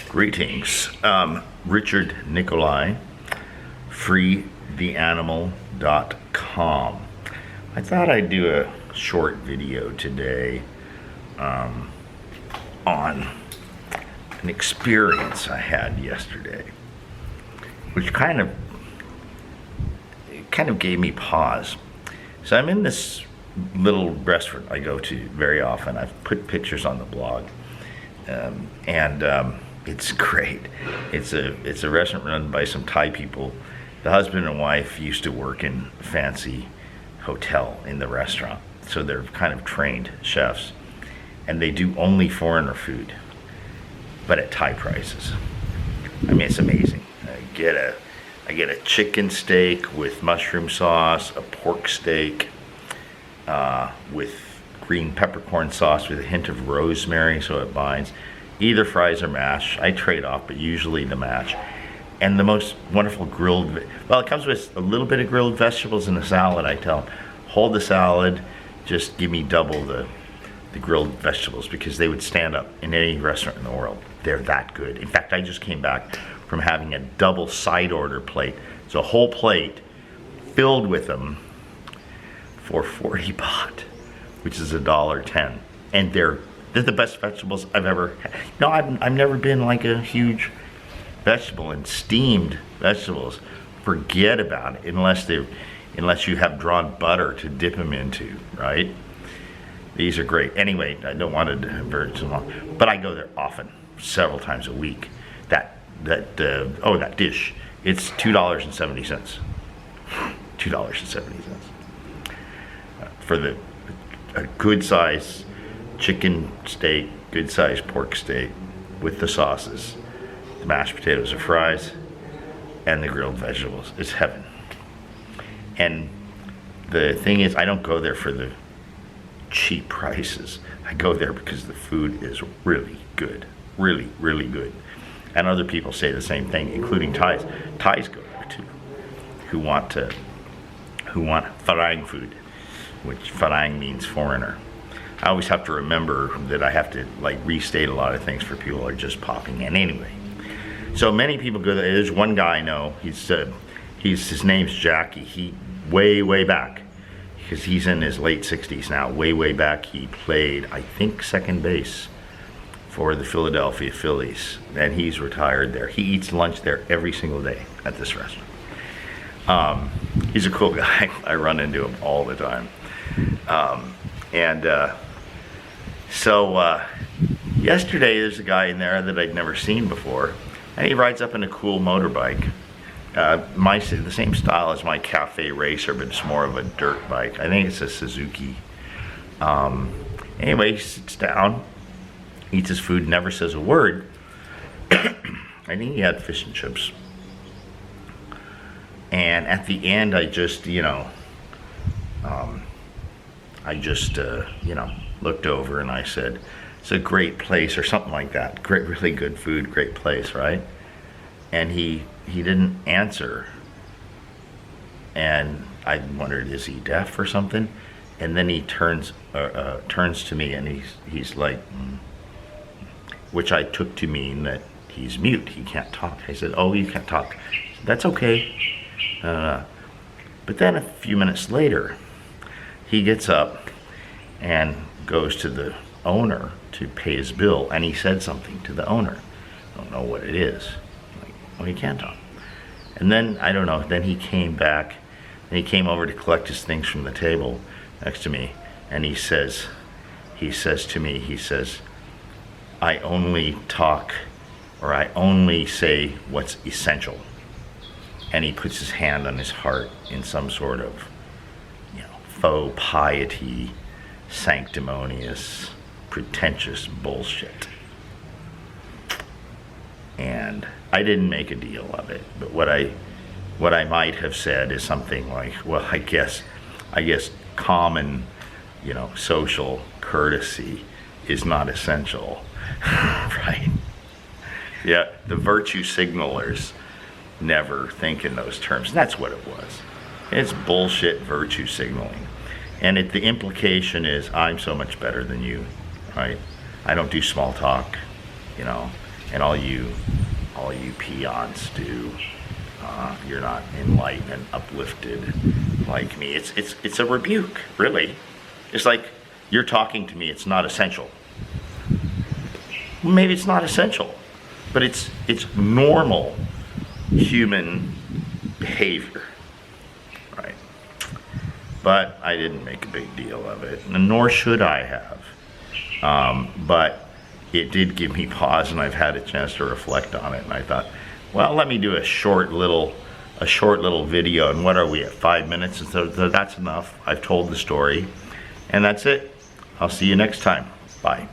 Greetings. Richard Nikoley, freetheanimal.com. I thought I'd do a short video today on an experience I had yesterday, which kind of gave me pause. So I'm in this little restaurant I go to very often. I've put pictures on the blog, and it's great. It's a restaurant run by some Thai people. The husband and wife used to work in a fancy hotel in the restaurant, so they're kind of trained chefs, and they do only foreigner food, but at Thai prices. I mean, it's amazing. I get a chicken steak with mushroom sauce, a pork steak with green peppercorn sauce with a hint of rosemary so it binds. Either fries or mash. I trade off, but usually the mash. And the most wonderful grilled, well, it comes with a little bit of grilled vegetables and a salad. I tell them, hold the salad, just give me double the grilled vegetables, because they would stand up in any restaurant in the world. They're that good. In fact, I just came back from having a double side order plate. It's a whole plate filled with them for 40 baht, which is $1.10. And they're the best vegetables I've ever had. No, I've never been like a huge vegetable and steamed vegetables. Forget about it unless you have drawn butter to dip them into, right? These are great. Anyway, I don't want to divert too long, but I go there often, several times a week. That dish, it's $2.70. $2.70 for a good size chicken steak, good sized pork steak with the sauces, the mashed potatoes or fries, and the grilled vegetables. It's heaven. And the thing is, I don't go there for the cheap prices. I go there because the food is really good, really, really good. And other people say the same thing, including Thais. Thais go there too, who want Farang food, which Farang means foreigner. I always have to remember that I have to restate a lot of things for people who are just popping in. Anyway, so many people go there. There's one guy I know. His name's Jackie. He way back, because he's in his late 60s now. Way back, he played, I think, second base for the Philadelphia Phillies, and he's retired there. He eats lunch there every single day at this restaurant. He's a cool guy. I run into him all the time. So yesterday there's a guy in there that I'd never seen before, and he rides up in a cool motorbike. The same style as my Cafe Racer, but it's more of a dirt bike. I think it's a Suzuki. Anyway, he sits down, eats his food, never says a word. I think he had fish and chips. And at the end, I just looked over and I said, "It's a great place," or something like that. Great, really good food, great place, right? And he didn't answer. And I wondered, is he deaf or something? And then he turns to me and he's like, which I took to mean that he's mute, he can't talk. I said, "Oh, you can't talk." I said, "That's okay." But then a few minutes later, he gets up and goes to the owner to pay his bill, and he said something to the owner. I don't know what it is. Well, he can't talk. And then, I don't know, then he came back, and he came over to collect his things from the table next to me, and he says to me, "I only talk, or I only say what's essential." And he puts his hand on his heart in some sort of, faux piety, sanctimonious, pretentious bullshit. And I didn't make a deal of it, but what I might have said is something like, well, I guess common, social courtesy is not essential, right? Yeah, the virtue signalers never think in those terms. And that's what it was. It's bullshit virtue signaling. And the implication is, I'm so much better than you, right? I don't do small talk, and all you peons do. You're not enlightened and uplifted like me. It's a rebuke, really. It's like you're talking to me. It's not essential. Maybe it's not essential, but it's normal human behavior, right? But I didn't make a big deal of it, and nor should I have. But it did give me pause, and I've had a chance to reflect on it. And I thought, well, let me do a short little video. And what are we at, 5 minutes? And so that's enough. I've told the story, and that's it. I'll see you next time. Bye.